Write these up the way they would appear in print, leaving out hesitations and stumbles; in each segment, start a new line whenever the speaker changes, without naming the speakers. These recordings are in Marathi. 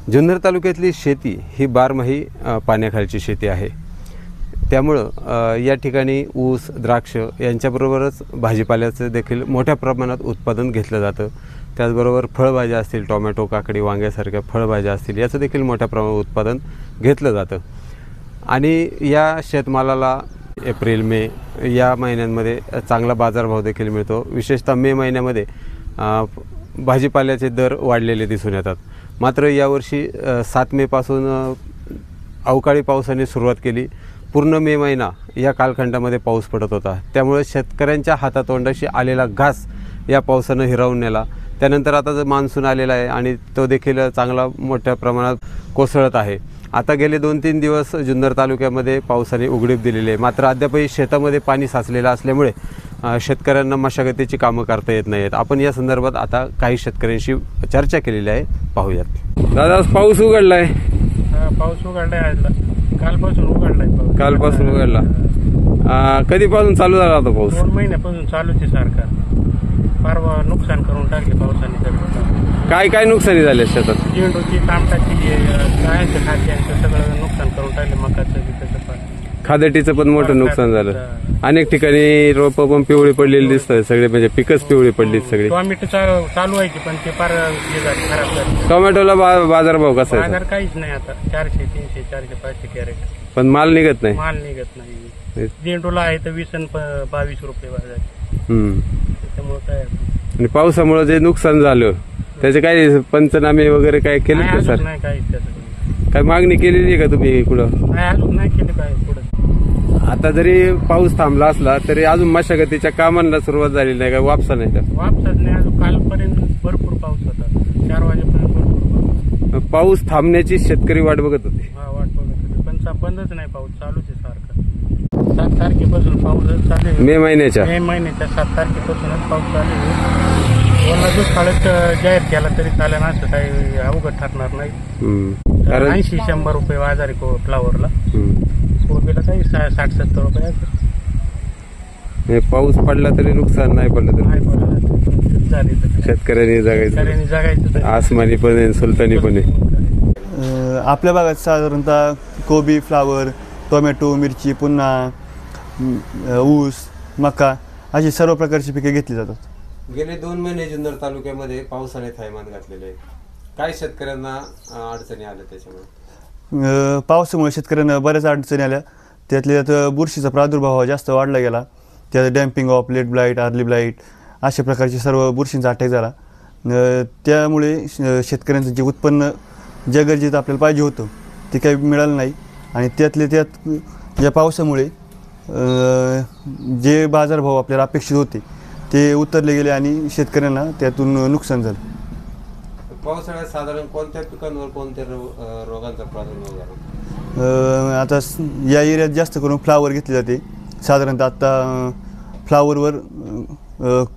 जुन्नर तालुक्यातली शेती ही बारमाही पाण्याखालची शेती आहे। त्यामुळं या ठिकाणी ऊस, द्राक्ष यांच्याबरोबरच भाजीपाल्याचं देखील मोठ्या प्रमाणात उत्पादन घेतलं जातं। त्याचबरोबर फळभाज्या असतील, टोमॅटो, काकडी, वांग्यासारख्या फळभाज्या असतील, याचं देखील मोठ्या प्रमाणात उत्पादन घेतलं जातं। आणि या शेतमालाला एप्रिल, मे या महिन्यांमध्ये चांगला बाजारभाव देखील मिळतो। विशेषतः मे महिन्यामध्ये भाजीपाल्याचे दर वाढलेले दिसून येतात। मात्र यावर्षी 7 मेपासून अवकाळी पावसाने सुरुवात केली। पूर्ण मे महिना या कालखंडामध्ये पाऊस पडत होता, त्यामुळे शेतकऱ्यांच्या हातातोंडाशी आलेला घास या पावसानं हिरावून नेला। त्यानंतर आता जो मान्सून आलेला आहे आणि तो देखील चांगला मोठ्या प्रमाणात कोसळत आहे। आता गेले 2-3 दिवस जुन्नर तालुक्यामध्ये पावसाने उघडीप दिलेली आहे, मात्र अद्यापही शेतामध्ये पाणी साचलेलं असल्यामुळे शेतकऱ्यांना मशागतीची कामं करता येत नाहीत। आपण या संदर्भात आता काही शेतकऱ्यांशी चर्चा केलेली आहे, पाहूयात। दादा, पाऊस उघडलाय?
पाऊस उघडलाय, कालपासून उघडलाय पाऊस।
कालपासून उघडला? कधीपासून चालू झाला होता पाऊस?
2 महिन्यापासून चालूच आहे सारखा। फार नुकसान करून टाकले पावसाने सगळं।
काय नुकसानी झाले शेतात?
झेंडूची, तांबटाची, गायांच्या खाद्यांचं सगळं नुकसान करून टाकले। मकाचं,
खादटीचं पण मोठं नुकसान झालं। अनेक ठिकाणी रोपं पण पिवळी पडलेली दिसतात सगळे, म्हणजे पिकच पिवळी पडली सगळी।
टोमॅटो चालू आहे की पण ते फार खराब झाले।
टोमॅटोला बाजारभाव कसा आहे?
बाजार काहीच नाही आता, 400, 300, 400, 500 कॅरेट।
पण माल निघत नाही?
माल निघत नाही। झेंडूला आहे तर 20 आणि 22 रुपये बाजार। त्याच्यामुळे काय
आणि पावसामुळे जे नुकसान झालं त्याचे काही पंचनामे वगैरे काय केले का सर?
नाही, काही त्याचं
काय मागणी केलेली आहे का तुम्ही कुठं?
नाही, अजून नाही केली काय पुढे।
आता जरी पाऊस थांबला असला तरी अजून मशागतीच्या कामांना सुरुवात झालेली नाही का? वापसा नाही का?
वापसाच नाही अजून। कालपर्यंत भरपूर पाऊस होता, 4 वाजेपर्यंत भरपूर पाऊस।
पाऊस थांबण्याची शेतकरी वाट बघत होते?
वाट बघत होते, पण बंदच नाही पाऊस, चालूच आहे सारखा। 7 तारखेपासून पाऊस चालू आहे।
मे महिन्याच्या
7 तारखेपासूनच पाऊस चालू आहे। ओला दुष्काळात जाहीर केला तरी चालेल, असं काही अवघड ठरणार नाही। 80-100 रुपये बाजार आहे फ्लावरला। कोबीला काही 60-70 रुपये।
पाऊस पडला तरी नुकसान, नाही पडलं तरी
नाही पडलं
शेतकऱ्यांनी जगायचं आसमानी पण सुलतानी पण आहे।
आपल्या भागात साधारणतः कोबी, फ्लावर, टोमॅटो, मिरची, पुन्हा ऊस, मका अशी सर्व प्रकारची पिके घेतली जातात।
गेले 2 महिने जुन्नर तालुक्यामध्ये पावसाने थैमान घातलेले आहे। काय शेतकऱ्यांना अडचणी आल्या त्याच्यामुळे?
पावसामुळे शेतकऱ्यांना बऱ्याच अडचणी आल्या। त्यातल्या त्यात बुरशीचा प्रादुर्भाव जास्त वाढला गेला। त्यात damping off, late blight, early blight अशा प्रकारचे सर्व बुरशींचा अटॅक झाला। त्यामुळे शेतकऱ्यांचं जे उत्पन्न ज्या गरजेत आपल्याला पाहिजे होतं ते काही मिळालं नाही। आणि त्यातल्या त्यात या पावसामुळे जे बाजारभाव आपल्याला अपेक्षित होते ते उतरले गेले आणि शेतकऱ्यांना त्यातून नुकसान झालं।
पावसाळ्यात साधारण कोणत्या पिकांवर कोणत्या रोगांचा प्रादुर्भाव झाला?
आता या एरियात जास्त करून फ्लावर घेतले जाते। साधारणतः आता फ्लावरवर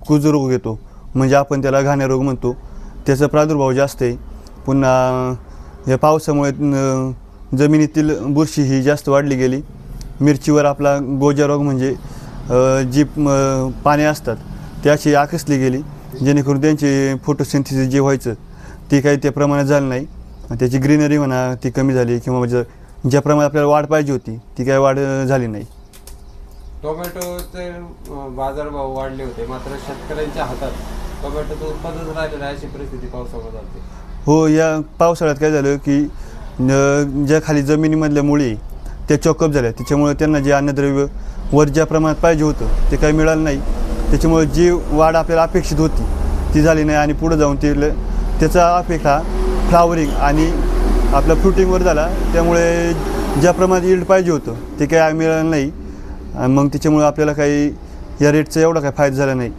कुजू रोग येतो, म्हणजे आपण त्याला घाण्या रोग म्हणतो, त्याचा प्रादुर्भाव जास्त आहे। पुन्हा या पावसामुळे जमिनीतील बुरशी ही जास्त वाढली गेली। मिरचीवर आपला गोजा रोग म्हणजे जी पाने असतात त्याची आकसली गेली, जेणेकरून त्यांचे फोटोसिंथेसिस जे व्हायचं ते काही त्या प्रमाणात झालं नाही। त्याची ग्रीनरी म्हणा ती कमी झाली, किंवा ज्या प्रमाणात आपल्याला वाढ पाहिजे होती ती काही वाढ झाली नाही।
टोमॅटोचे बाजारभाव वाढले होते, मात्र शेतकऱ्यांच्या हातात टोमॅटोचं उत्पादन राहिलेलं आहे, अशी परिस्थिती पावसामुळे झाली।
हो, या पावसाळ्यात काय झालं की ज्या खाली जमिनीमधल्या मुळी त्या चॉकअप झाल्या, त्याच्यामुळे त्यांना जे अन्नद्रव्य वर ज्या प्रमाणात पाहिजे होतं ते काही मिळालं नाही। त्याच्यामुळे जी वाढ आपल्याला अपेक्षित होती ती झाली नाही आणि पुढे जाऊन त्याचा अफेक्ट हा फ्लावरिंग आणि आपल्या फ्रुटिंगवर झाला। त्यामुळे ज्या प्रमाणात यील्ड पाहिजे होतं ते काही मिळालं नाही। मग त्याच्यामुळे आपल्याला काही या रेटचा एवढा काही फायदा झाला नाही।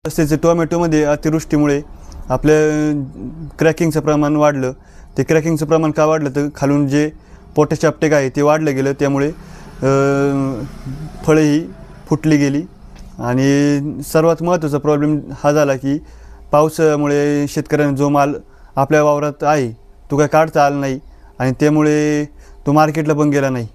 तसेच टोमॅटोमध्ये अतिवृष्टीमुळे आपल्या क्रॅकिंगचं प्रमाण वाढलं। ते क्रॅकिंगचं प्रमाण का वाढलं तर खालून जे पोटॅश अपटेक आहे ते वाढलं गेलं, त्यामुळे फळेही फुटली गेली। आणि सर्वात महत्त्वाचा प्रॉब्लेम हा झाला की पावसामुळे शेतकऱ्यांना जो माल आपल्या वावरात आहे तो काही काढता आला नाही आणि त्यामुळे तो मार्केटला पण गेला नाही।